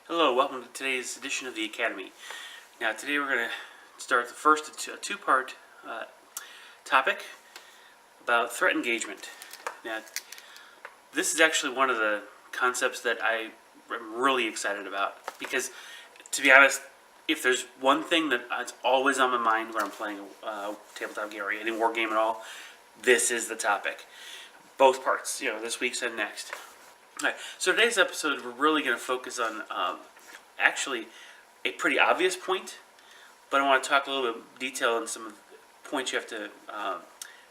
Hello, welcome to today's edition of the Academy. Now today we're going to start the first of a two-part topic about threat engagement. Now this is actually one of the concepts that I am really excited about because, to be honest, if there's one thing that's always on my mind when I'm playing a tabletop game or any war game at all, this is the topic. Both parts, this week's and next. All right, so today's episode, we're really going to focus on actually a pretty obvious point, but I want to talk a little bit detail on some of the points you have to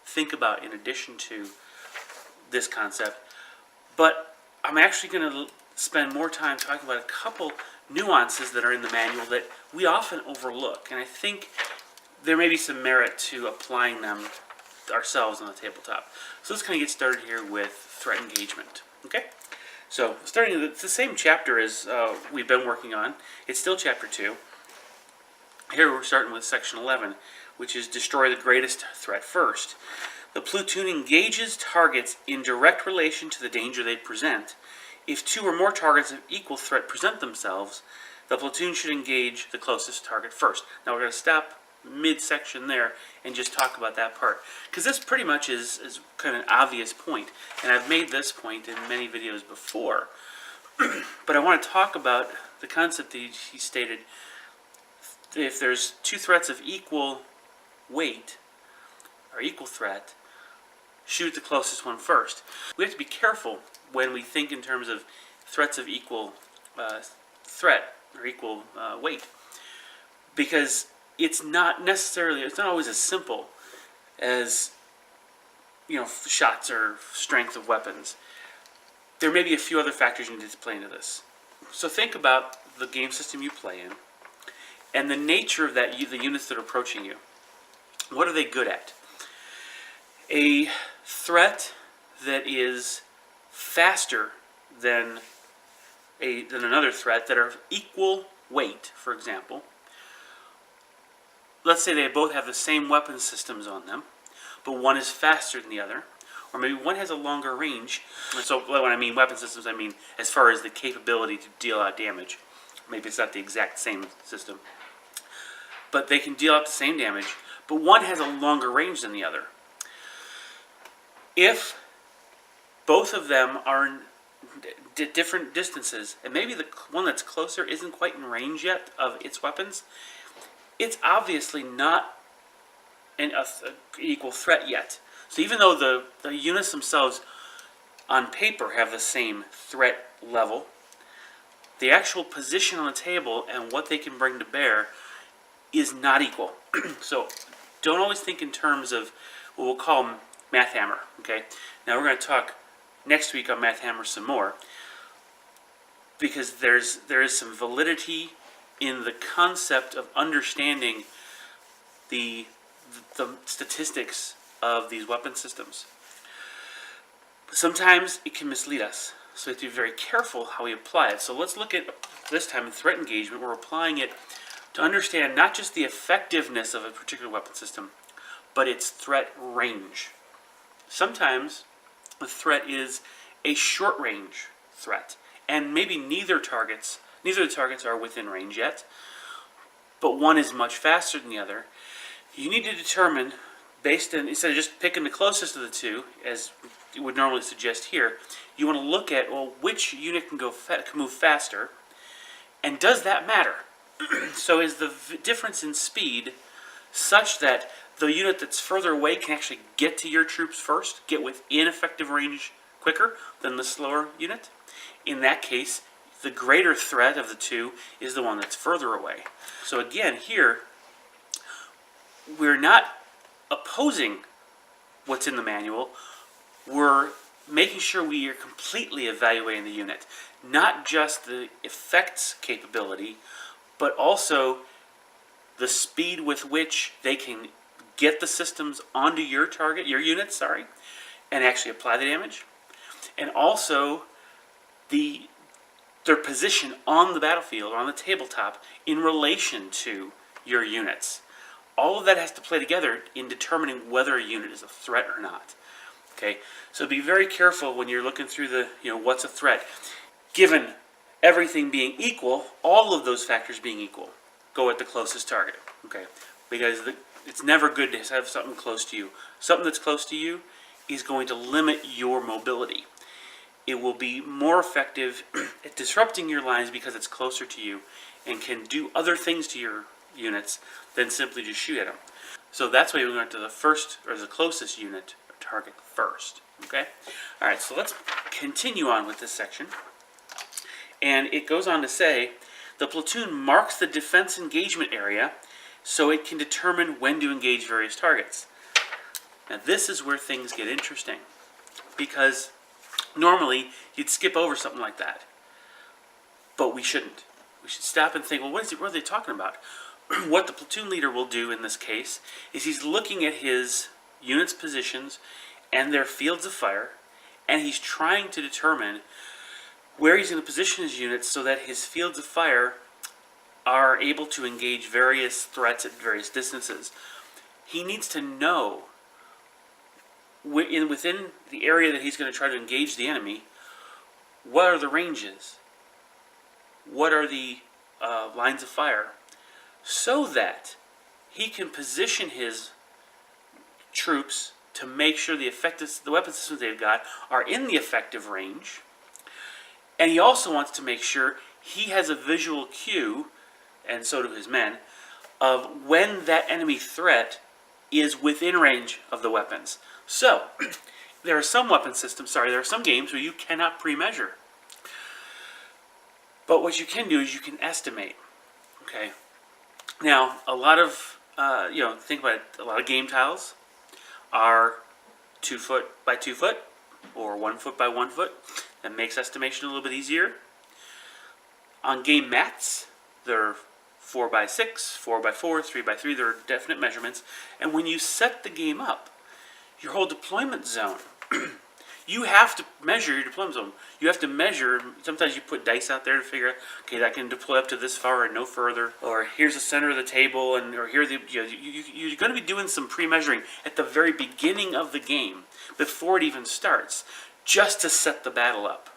think about in addition to this concept. But I'm actually going to spend more time talking about a couple nuances that are in the manual that we often overlook, and I think there may be some merit to applying them ourselves on the tabletop. So let's kind of get started here with threat engagement. Okay? So, it's the same chapter as we've been working on. It's still chapter 2. Here we're starting with section 11, which is destroy the greatest threat first. The platoon engages targets in direct relation to the danger they present. If two or more targets of equal threat present themselves, the platoon should engage the closest target first. Now we're going to stop mid-section there and just talk about that part, because this pretty much is kind of an obvious point, and I've made this point in many videos before. But I want to talk about the concept that he stated: if there's two threats of equal weight or equal threat, shoot the closest one first. We have to be careful when we think in terms of threats of equal threat or equal weight, because it's not always as simple as, shots or strength of weapons. There may be a few other factors you need to play into this. So think about the game system you play in and the nature of the units that are approaching you. What are they good at? A threat that is faster than another threat that are equal weight, for example. Let's say they both have the same weapon systems on them, but one is faster than the other, or maybe one has a longer range. So when I mean weapon systems, I mean as far as the capability to deal out damage. Maybe it's not the exact same system, but they can deal out the same damage, but one has a longer range than the other. If both of them are in different distances, and maybe the one that's closer isn't quite in range yet of its weapons, it's obviously not an equal threat yet. So even though the units themselves on paper have the same threat level, the actual position on the table and what they can bring to bear is not equal. So don't always think in terms of what we'll call math hammer. Okay? Now we're going to talk next week on math hammer some more, because there is some validity in the concept of understanding the statistics of these weapon systems. Sometimes it can mislead us, so we have to be very careful how we apply it. So let's look at, this time in threat engagement, we're applying it to understand not just the effectiveness of a particular weapon system, but its threat range. Sometimes the threat is a short-range threat, and maybe neither of the targets are within range yet, but one is much faster than the other. You need to determine, instead of just picking the closest of the two, as you would normally suggest here, you want to look at, which unit can move faster, and does that matter? So is the difference in speed such that the unit that's further away can actually get to your troops first, get within effective range quicker than the slower unit? In that case, the greater threat of the two is the one that's further away. So again, here, we're not opposing what's in the manual. We're making sure we are completely evaluating the unit. Not just the effects capability, but also the speed with which they can get the systems onto your units, and actually apply the damage. And also their position on the battlefield or on the tabletop in relation to your units. All of that has to play together in determining whether a unit is a threat or not. Okay, so be very careful when you're looking through the, what's a threat. Given everything being equal, all of those factors being equal, go at the closest target. Okay, because it's never good to have something close to you. Something that's close to you is going to limit your mobility. It will be more effective at disrupting your lines because it's closer to you and can do other things to your units than simply just shoot at them. So that's why we went to the first, or the closest unit or target first. Okay? Alright, so let's continue on with this section. And it goes on to say, the platoon marks the defense engagement area so it can determine when to engage various targets. Now this is where things get interesting, because normally you'd skip over something like that, but we shouldn't. We should stop and think, well, what are they talking about? What the platoon leader will do in this case is he's looking at his unit's positions and their fields of fire, and he's trying to determine where he's going to position his units so that his fields of fire are able to engage various threats at various distances. He needs to know within the area that he's going to try to engage the enemy, what are the ranges? What are the lines of fire? So that he can position his troops to make sure the weapon systems they've got are in the effective range. And he also wants to make sure he has a visual cue, and so do his men, of when that enemy threat is within range of the weapons. So, there are some there are some games where you cannot pre-measure. But what you can do is you can estimate. Okay. Now, a lot of, think about it, a lot of game tiles are 2 foot by 2 foot, or 1 foot by 1 foot. That makes estimation a little bit easier. On game mats, they're 4 by 6, 4 by 4, 3 by 3. There are definite measurements. And when you set the game up, your whole deployment zone, you have to measure your deployment zone. You have to measure. Sometimes you put dice out there to figure out, okay, that can deploy up to this far and no further. Or here's the center of the table, or here you're going to be doing some pre-measuring at the very beginning of the game, before it even starts, just to set the battle up.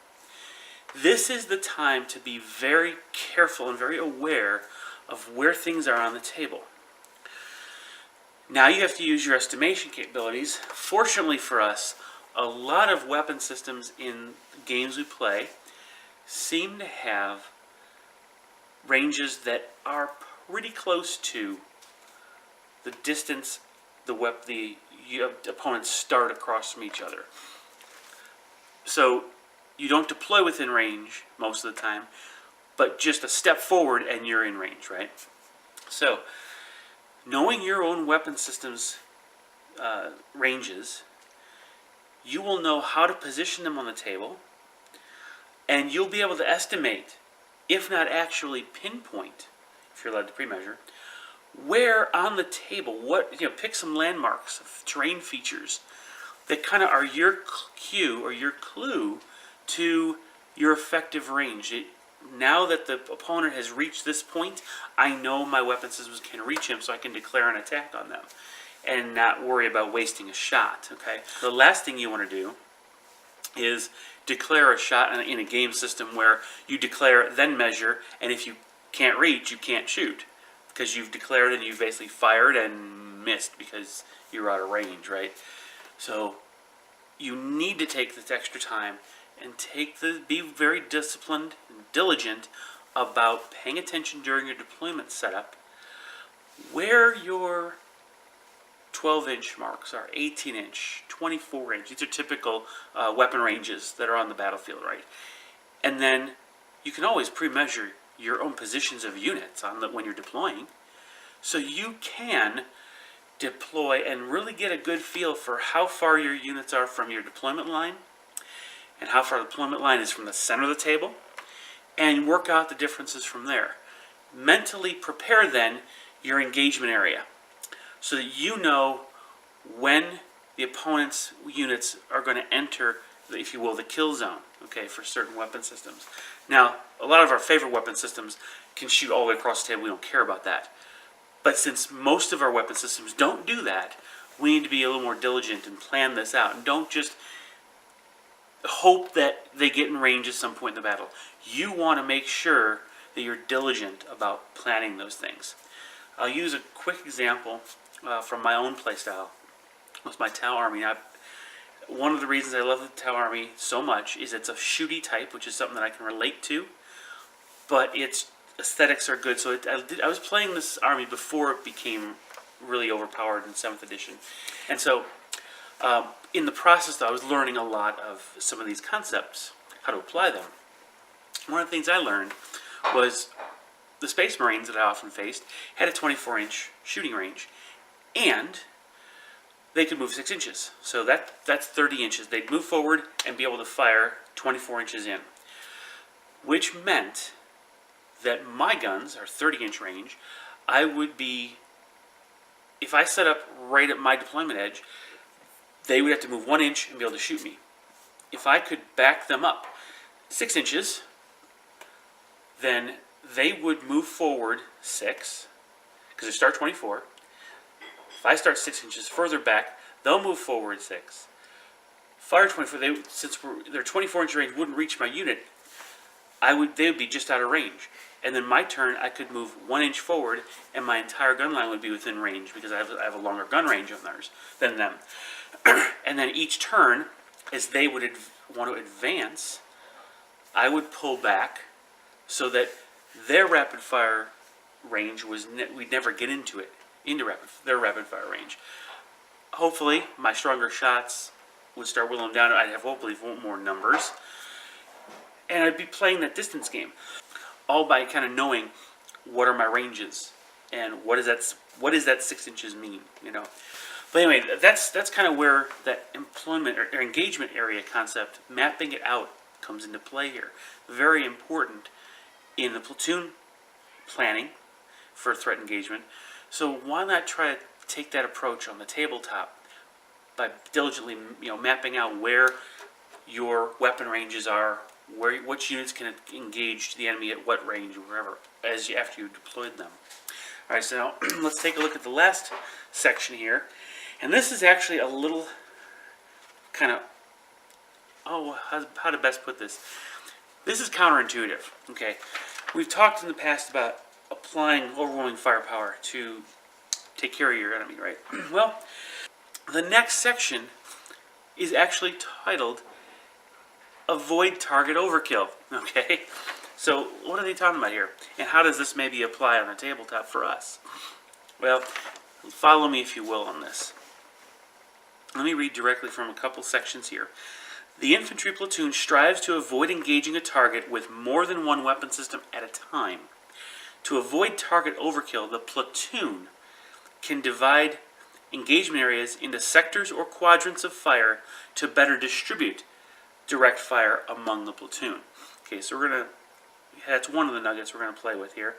This is the time to be very careful and very aware of where things are on the table. Now you have to use your estimation capabilities. Fortunately for us, a lot of weapon systems in games we play seem to have ranges that are pretty close to the distance the opponents start across from each other. So you don't deploy within range most of the time, but just a step forward and you're in range, right? So knowing your own weapon system's ranges, you will know how to position them on the table, and you'll be able to estimate, if not actually pinpoint, if you're allowed to pre-measure, where on the table, pick some landmarks, terrain features that kind of are your cue or your clue to your effective range. Now that the opponent has reached this point, I know my weapon systems can reach him, so I can declare an attack on them and not worry about wasting a shot. Okay. The last thing you want to do is declare a shot in a game system where you declare, then measure, and if you can't reach, you can't shoot, because you've declared and you've basically fired and missed because you're out of range, right? So you need to take this extra time and be very disciplined and diligent about paying attention during your deployment setup where your 12-inch marks are, 18-inch, 24-inch. These are typical weapon ranges that are on the battlefield, right? And then you can always pre-measure your own positions of units when you're deploying, so you can deploy and really get a good feel for how far your units are from your deployment line and how far the deployment line is from the center of the table, and work out the differences from there. Mentally prepare then your engagement area so that you know when the opponent's units are going to enter, if you will, the kill zone, okay, for certain weapon systems. Now, a lot of our favorite weapon systems can shoot all the way across the table. We don't care about that. But since most of our weapon systems don't do that, we need to be a little more diligent and plan this out. And don't just hope that they get in range at some point in the battle. You want to make sure that you're diligent about planning those things. I'll use a quick example from my own playstyle with my Tau Army. One of the reasons I love the Tau Army so much is it's a shooty type, which is something that I can relate to, but its aesthetics are good. So I was playing this army before it became really overpowered in 7th edition. And so in the process, though, I was learning a lot of some of these concepts, how to apply them. One of the things I learned was the Space Marines that I often faced had a 24-inch shooting range, and they could move 6 inches. So that's 30 inches. They'd move forward and be able to fire 24 inches in, which meant that my guns are 30-inch range. I would be, if I set up right at my deployment edge, they would have to move 1 inch and be able to shoot me. If I could back them up 6 inches, then they would move forward 6, because they start 24. If I start 6 inches further back, they'll move forward 6. Fire 24, since their 24-inch range wouldn't reach my unit, they would be just out of range. And then my turn, I could move 1 inch forward, and my entire gun line would be within range, because I have a longer gun range than them. And then each turn, as they would want to advance, I would pull back so that their rapid fire range we'd never get into their rapid fire range. Hopefully, my stronger shots would start whittling down. I'd have hopefully more numbers, and I'd be playing that distance game, all by kind of knowing what are my ranges and what does that 6 inches mean, you know. But anyway, that's kind of where that employment or engagement area concept, mapping it out, comes into play here. Very important in the platoon planning for threat engagement. So why not try to take that approach on the tabletop by diligently, mapping out where your weapon ranges are, which units can engage the enemy at what range or wherever after you deployed them. All right, so now let's take a look at the last section here. And this is actually a little kind of, how to best put this. This is counterintuitive, okay? We've talked in the past about applying overwhelming firepower to take care of your enemy, right? Well, the next section is actually titled Avoid Target Overkill, okay? So what are they talking about here? And how does this maybe apply on the tabletop for us? Well, follow me if you will on this. Let me read directly from a couple sections here. The infantry platoon strives to avoid engaging a target with more than one weapon system at a time. To avoid target overkill, the platoon can divide engagement areas into sectors or quadrants of fire to better distribute direct fire among the platoon. Okay, so that's one of the nuggets we're going to play with here.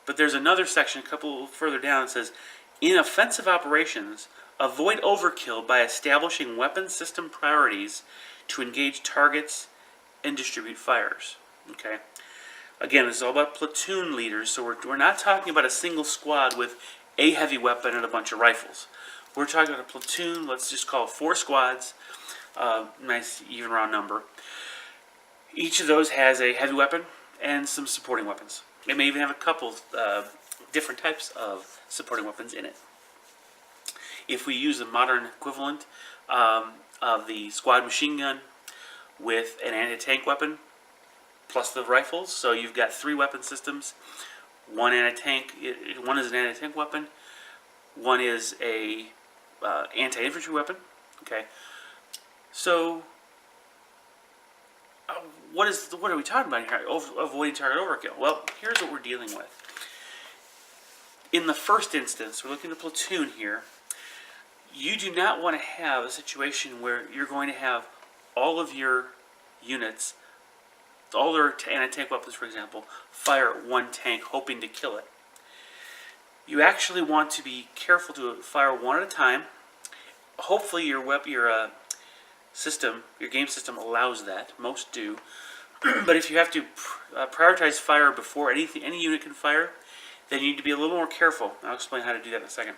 But there's another section a couple further down that says, in offensive operations, avoid overkill by establishing weapon system priorities to engage targets and distribute fires. Okay. Again, this is all about platoon leaders, so we're not talking about a single squad with a heavy weapon and a bunch of rifles. We're talking about a platoon, let's just call it 4 squads, nice even round number. Each of those has a heavy weapon and some supporting weapons. It may even have a couple different types of supporting weapons in it. If we use a modern equivalent of the squad machine gun with an anti-tank weapon plus the rifles, so you've got 3 weapon systems. One is an anti-tank weapon. One is a anti-infantry weapon. Okay. So what are we talking about here? Avoiding target overkill. Well, here's what we're dealing with. In the first instance, we're looking at a platoon here. You do not want to have a situation where you're going to have all of your units, all their anti-tank weapons, for example, fire at one tank hoping to kill it. You actually want to be careful to fire one at a time. Hopefully your game system allows that. Most do. But if you have to prioritize fire before any unit can fire, then you need to be a little more careful. I'll explain how to do that in a second.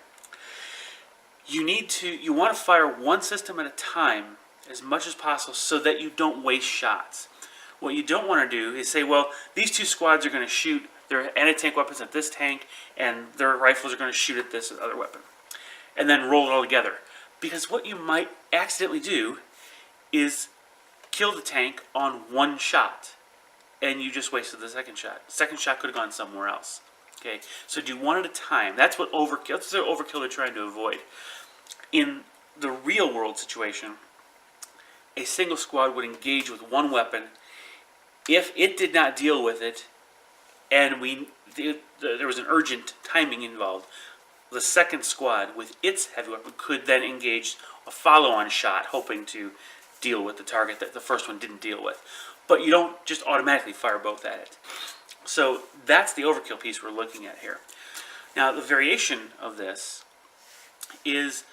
You want to fire one system at a time as much as possible so that you don't waste shots. What you don't want to do is say, well, these two squads are going to shoot their anti-tank weapons at this tank, and their rifles are going to shoot at this other weapon, and then roll it all together. Because what you might accidentally do is kill the tank on one shot, and you just wasted the second shot. The second shot could have gone somewhere else. Okay, so do one at a time. That's what overkill. That's the overkill they're trying to avoid. In the real world situation, a single squad would engage with one weapon. If it did not deal with it, and there was an urgent timing involved, the second squad with its heavy weapon could then engage a follow-on shot, hoping to deal with the target that the first one didn't deal with. But you don't just automatically fire both at it. So that's the overkill piece we're looking at here. Now the variation of this is,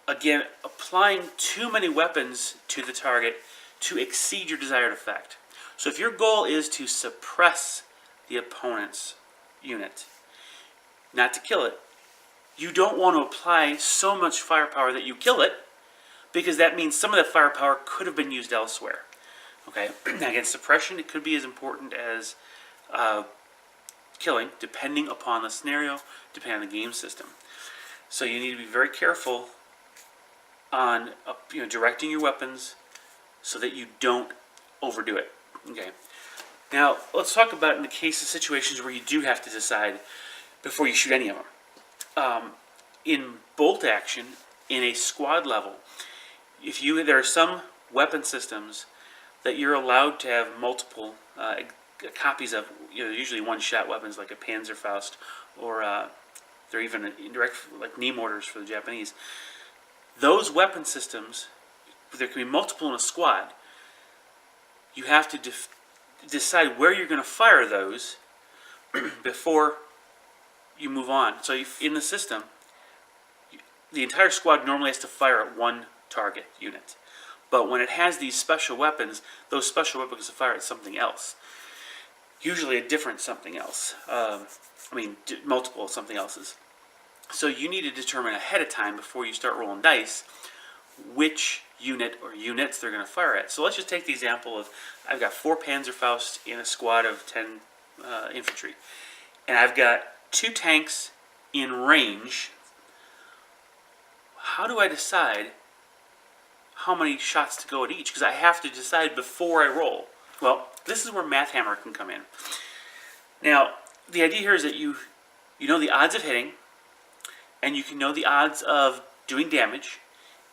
again, applying too many weapons to the target to exceed your desired effect. So if your goal is to suppress the opponent's unit, not to kill it, you don't want to apply so much firepower that you kill it, because that means some of that firepower could have been used elsewhere. Okay, now again, suppression, it could be as important as killing, depending upon the scenario, depending on the game system. So you need to be very careful on directing your weapons so that you don't overdo it. Okay. Now let's talk about in the case of situations where you do have to decide before you shoot any of them. In bolt action, in a squad level, there are some weapon systems that you're allowed to have multiple copies of, usually one-shot weapons like a Panzerfaust, or they're even indirect, like knee mortars for the Japanese. Those weapon systems, there can be multiple in a squad. You have to decide where you're going to fire those before you move on. So in the system, the entire squad normally has to fire at one target unit. But when it has these special weapons, those special weapons can fire at something else. Usually a different something else. Multiple something else's. So you need to determine ahead of time before you start rolling dice which unit or units they're going to fire at. So let's just take the example of, I've got 4 Panzerfausts in a squad of 10 infantry. And I've got 2 tanks in range. How do I decide how many shots to go at each? Because I have to decide before I roll. Well, this is where Math Hammer can come in. Now, the idea here is that you know the odds of hitting, and you can know the odds of doing damage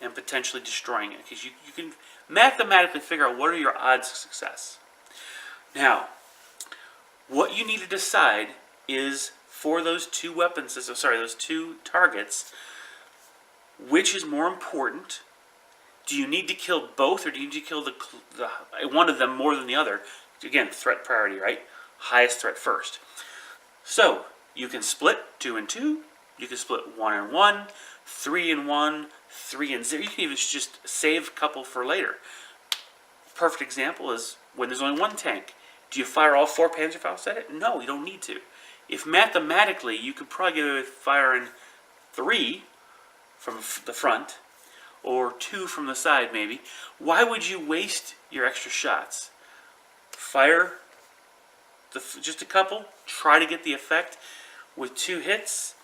and potentially destroying it, because you can mathematically figure out what are your odds of success. Now, what you need to decide is, for those two weapon systems, those two targets, which is more important? Do you need to kill both, or do you need to kill the one of them more than the other? Again, threat priority, right? Highest threat first. So you can split 2 and 2. You can split 1 and 1, 3 and 1, 3 and 0. You can even just save a couple for later. Perfect example is when there's only one tank. Do you fire all 4 Panzerfausts at it? No, you don't need to. If mathematically you could probably get away with firing 3 from the front, or 2 from the side maybe, why would you waste your extra shots? Fire just a couple, try to get the effect. With 2 hits,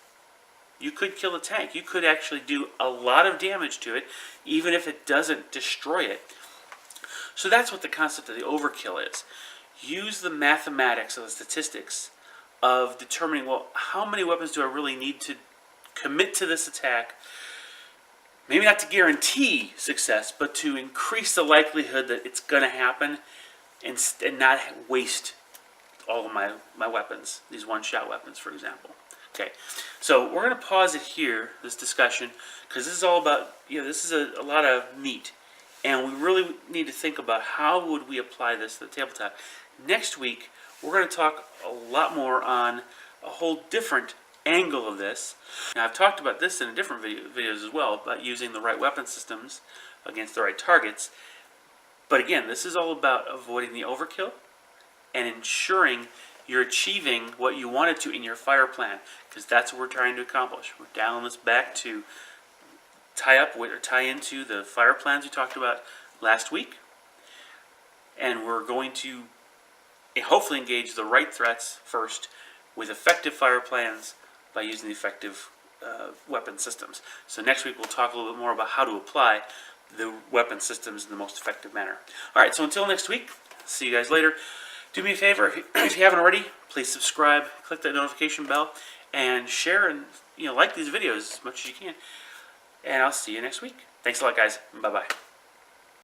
you could kill a tank. You could actually do a lot of damage to it, even if it doesn't destroy it. So that's what the concept of the overkill is. Use the mathematics or the statistics of determining, well, how many weapons do I really need to commit to this attack? Maybe not to guarantee success, but to increase the likelihood that it's going to happen, and not waste all of my weapons, these one-shot weapons, for example. Okay, so we're going to pause it here, this discussion, because this is all about, this is a lot of meat, and we really need to think about how would we apply this to the tabletop. Next week, we're going to talk a lot more on a whole different angle of this. Now, I've talked about this in different videos as well, about using the right weapon systems against the right targets. But again, this is all about avoiding the overkill and ensuring you're achieving what you wanted to in your fire plan, because that's what we're trying to accomplish. We're dialing this back to tie into the fire plans we talked about last week, and we're going to hopefully engage the right threats first with effective fire plans by using the effective weapon systems. So next week we'll talk a little bit more about how to apply the weapon systems in the most effective manner. All right, so until next week, see you guys later. Do me a favor, if you haven't already, please subscribe, click that notification bell, and share and like these videos as much as you can. And I'll see you next week. Thanks a lot, guys. Bye-bye.